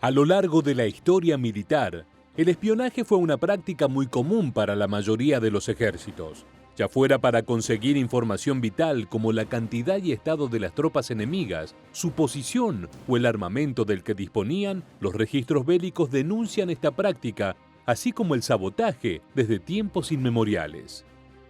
A lo largo de la historia militar, el espionaje fue una práctica muy común para la mayoría de los ejércitos, ya fuera para conseguir información vital como la cantidad y estado de las tropas enemigas, su posición o el armamento del que disponían. Los registros bélicos denuncian esta práctica, así como el sabotaje desde tiempos inmemoriales.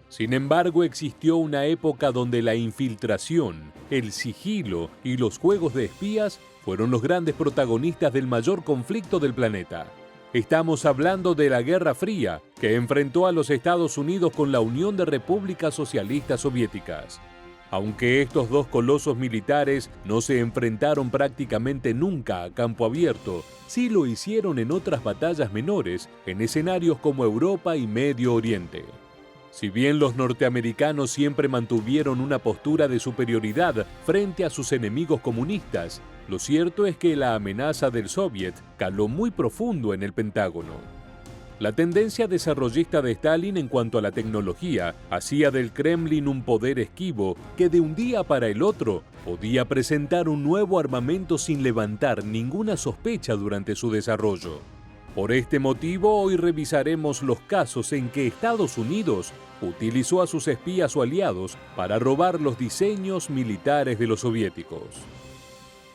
Sin embargo, existió una época donde la infiltración, el sigilo y los juegos de espías fueron los grandes protagonistas del mayor conflicto del planeta. Estamos hablando de la Guerra Fría, que enfrentó a los Estados Unidos con la Unión de Repúblicas Socialistas Soviéticas. Aunque estos dos colosos militares no se enfrentaron prácticamente nunca a campo abierto, sí lo hicieron en otras batallas menores, en escenarios como Europa y Medio Oriente. Si bien los norteamericanos siempre mantuvieron una postura de superioridad frente a sus enemigos comunistas, lo cierto es que la amenaza del Soviet caló muy profundo en el Pentágono. La tendencia desarrollista de Stalin en cuanto a la tecnología hacía del Kremlin un poder esquivo que de un día para el otro podía presentar un nuevo armamento sin levantar ninguna sospecha durante su desarrollo. Por este motivo, hoy revisaremos los casos en que Estados Unidos utilizó a sus espías o aliados para robar los diseños militares de los soviéticos.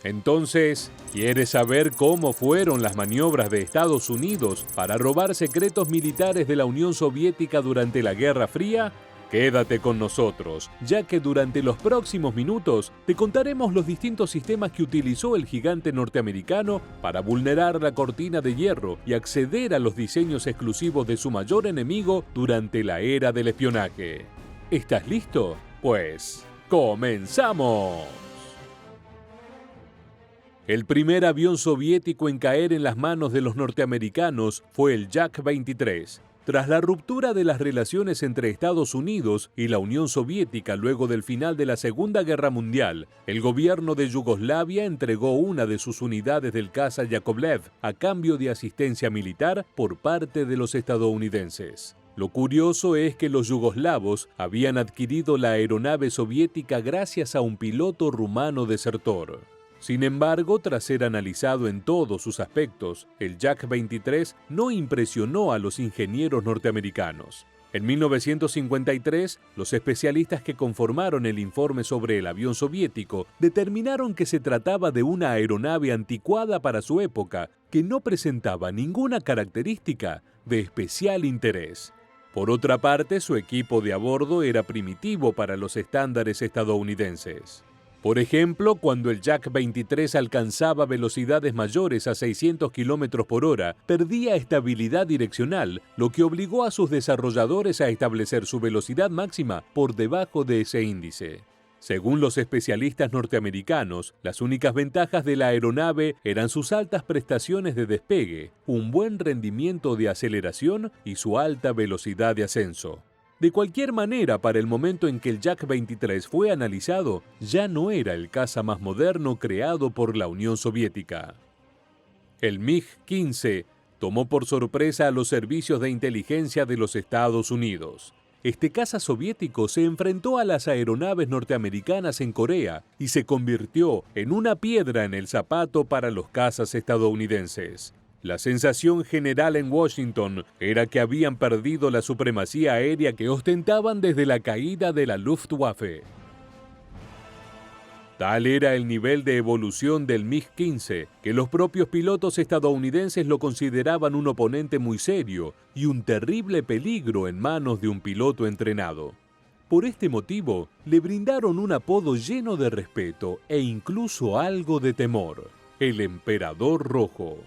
Entonces, ¿quieres saber cómo fueron las maniobras de Estados Unidos para robar secretos militares de la Unión Soviética durante la Guerra Fría? Quédate con nosotros, ya que durante los próximos minutos te contaremos los distintos sistemas que utilizó el gigante norteamericano para vulnerar la cortina de hierro y acceder a los diseños exclusivos de su mayor enemigo durante la era del espionaje. ¿Estás listo? Pues, ¡comenzamos! El primer avión soviético en caer en las manos de los norteamericanos fue el Yak-23. Tras la ruptura de las relaciones entre Estados Unidos y la Unión Soviética luego del final de la Segunda Guerra Mundial, el gobierno de Yugoslavia entregó una de sus unidades del caza Yakovlev a cambio de asistencia militar por parte de los estadounidenses. Lo curioso es que los yugoslavos habían adquirido la aeronave soviética gracias a un piloto rumano desertor. Sin embargo, tras ser analizado en todos sus aspectos, el Yak-23 no impresionó a los ingenieros norteamericanos. En 1953, los especialistas que conformaron el informe sobre el avión soviético determinaron que se trataba de una aeronave anticuada para su época, que no presentaba ninguna característica de especial interés. Por otra parte, su equipo de a bordo era primitivo para los estándares estadounidenses. Por ejemplo, cuando el Yak-23 alcanzaba velocidades mayores a 600 km por hora, perdía estabilidad direccional, lo que obligó a sus desarrolladores a establecer su velocidad máxima por debajo de ese índice. Según los especialistas norteamericanos, las únicas ventajas de la aeronave eran sus altas prestaciones de despegue, un buen rendimiento de aceleración y su alta velocidad de ascenso. De cualquier manera, para el momento en que el Yak-23 fue analizado, ya no era el caza más moderno creado por la Unión Soviética. El MiG-15 tomó por sorpresa a los servicios de inteligencia de los Estados Unidos. Este caza soviético se enfrentó a las aeronaves norteamericanas en Corea y se convirtió en una piedra en el zapato para los cazas estadounidenses. La sensación general en Washington era que habían perdido la supremacía aérea que ostentaban desde la caída de la Luftwaffe. Tal era el nivel de evolución del MiG-15 que los propios pilotos estadounidenses lo consideraban un oponente muy serio y un terrible peligro en manos de un piloto entrenado. Por este motivo, le brindaron un apodo lleno de respeto e incluso algo de temor: el Emperador Rojo.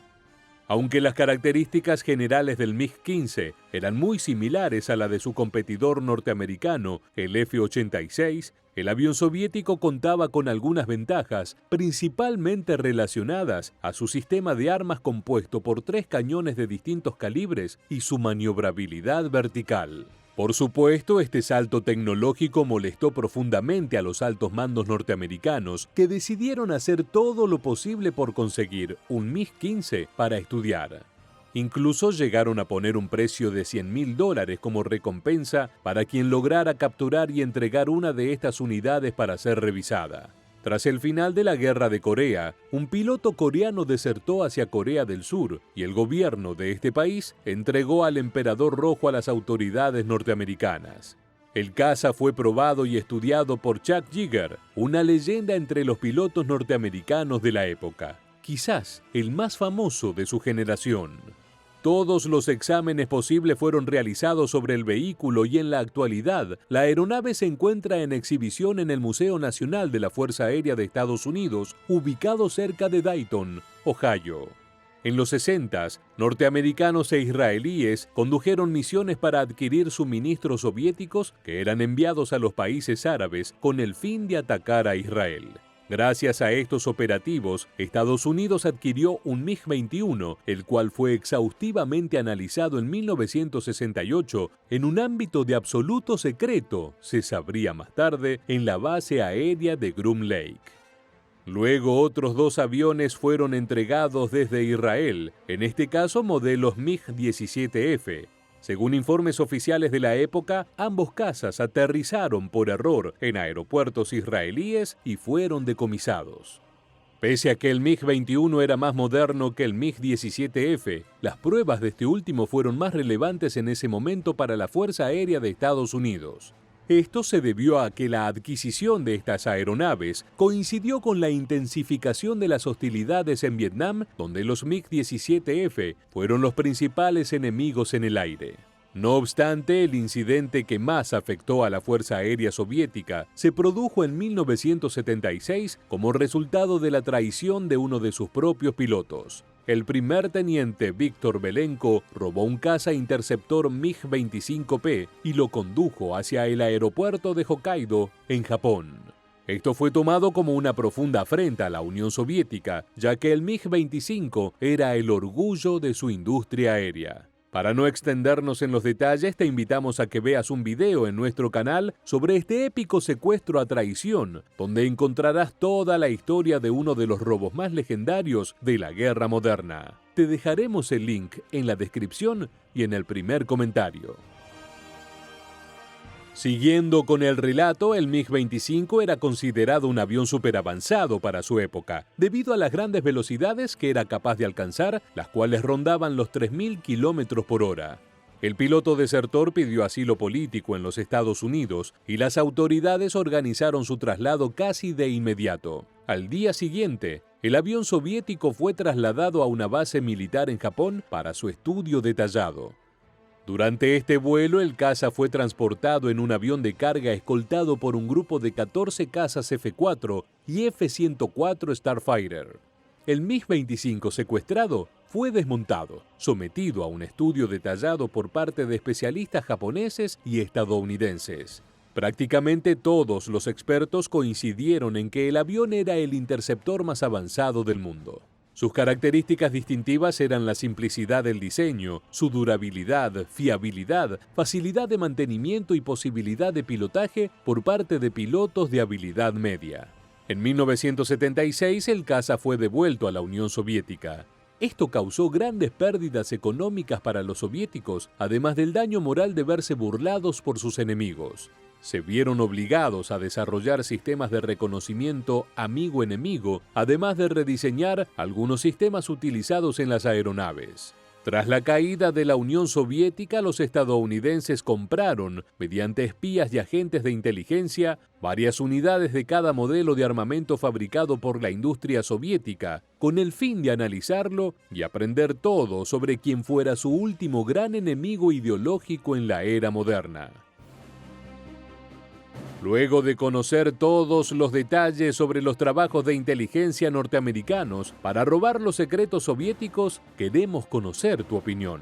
Aunque las características generales del MiG-15 eran muy similares a la de su competidor norteamericano, el F-86, el avión soviético contaba con algunas ventajas, principalmente relacionadas a su sistema de armas compuesto por 3 cañones de distintos calibres y su maniobrabilidad vertical. Por supuesto, este salto tecnológico molestó profundamente a los altos mandos norteamericanos, que decidieron hacer todo lo posible por conseguir un MiG-15 para estudiar. Incluso llegaron a poner un precio de $100.000 como recompensa para quien lograra capturar y entregar una de estas unidades para ser revisada. Tras el final de la Guerra de Corea, un piloto coreano desertó hacia Corea del Sur y el gobierno de este país entregó al Emperador Rojo a las autoridades norteamericanas. El caza fue probado y estudiado por Chuck Yeager, una leyenda entre los pilotos norteamericanos de la época, quizás el más famoso de su generación. Todos los exámenes posibles fueron realizados sobre el vehículo y en la actualidad, la aeronave se encuentra en exhibición en el Museo Nacional de la Fuerza Aérea de Estados Unidos, ubicado cerca de Dayton, Ohio. En los 60s, norteamericanos e israelíes condujeron misiones para adquirir suministros soviéticos que eran enviados a los países árabes con el fin de atacar a Israel. Gracias a estos operativos, Estados Unidos adquirió un MiG-21, el cual fue exhaustivamente analizado en 1968 en un ámbito de absoluto secreto, se sabría más tarde, en la base aérea de Groom Lake. Luego otros 2 aviones fueron entregados desde Israel, en este caso modelos MiG-17F. Según informes oficiales de la época, ambos cazas aterrizaron por error en aeropuertos israelíes y fueron decomisados. Pese a que el MiG-21 era más moderno que el MiG-17F, las pruebas de este último fueron más relevantes en ese momento para la Fuerza Aérea de Estados Unidos. Esto se debió a que la adquisición de estas aeronaves coincidió con la intensificación de las hostilidades en Vietnam, donde los MiG-17F fueron los principales enemigos en el aire. No obstante, el incidente que más afectó a la Fuerza Aérea Soviética se produjo en 1976 como resultado de la traición de uno de sus propios pilotos. El primer teniente Víctor Belenko robó un caza interceptor MiG-25P y lo condujo hacia el aeropuerto de Hokkaido, en Japón. Esto fue tomado como una profunda afrenta a la Unión Soviética, ya que el MiG-25 era el orgullo de su industria aérea. Para no extendernos en los detalles, te invitamos a que veas un video en nuestro canal sobre este épico secuestro a traición, donde encontrarás toda la historia de uno de los robos más legendarios de la guerra moderna. Te dejaremos el link en la descripción y en el primer comentario. Siguiendo con el relato, el MiG-25 era considerado un avión superavanzado para su época, debido a las grandes velocidades que era capaz de alcanzar, las cuales rondaban los 3.000 km por hora. El piloto desertor pidió asilo político en los Estados Unidos y las autoridades organizaron su traslado casi de inmediato. Al día siguiente, el avión soviético fue trasladado a una base militar en Japón para su estudio detallado. Durante este vuelo, el caza fue transportado en un avión de carga escoltado por un grupo de 14 cazas F-4 y F-104 Starfighter. El MiG-25 secuestrado fue desmontado, sometido a un estudio detallado por parte de especialistas japoneses y estadounidenses. Prácticamente todos los expertos coincidieron en que el avión era el interceptor más avanzado del mundo. Sus características distintivas eran la simplicidad del diseño, su durabilidad, fiabilidad, facilidad de mantenimiento y posibilidad de pilotaje por parte de pilotos de habilidad media. En 1976 el caza fue devuelto a la Unión Soviética. Esto causó grandes pérdidas económicas para los soviéticos, además del daño moral de verse burlados por sus enemigos. Se vieron obligados a desarrollar sistemas de reconocimiento amigo-enemigo, además de rediseñar algunos sistemas utilizados en las aeronaves. Tras la caída de la Unión Soviética, los estadounidenses compraron, mediante espías y agentes de inteligencia, varias unidades de cada modelo de armamento fabricado por la industria soviética, con el fin de analizarlo y aprender todo sobre quién fuera su último gran enemigo ideológico en la era moderna. Luego de conocer todos los detalles sobre los trabajos de inteligencia norteamericanos para robar los secretos soviéticos, queremos conocer tu opinión.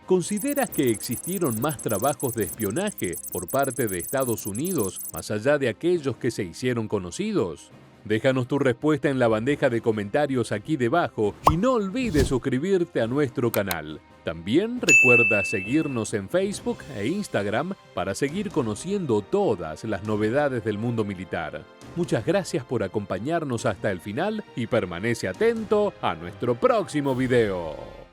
¿Consideras que existieron más trabajos de espionaje por parte de Estados Unidos más allá de aquellos que se hicieron conocidos? Déjanos tu respuesta en la bandeja de comentarios aquí debajo y no olvides suscribirte a nuestro canal. También recuerda seguirnos en Facebook e Instagram para seguir conociendo todas las novedades del mundo militar. Muchas gracias por acompañarnos hasta el final y permanece atento a nuestro próximo video.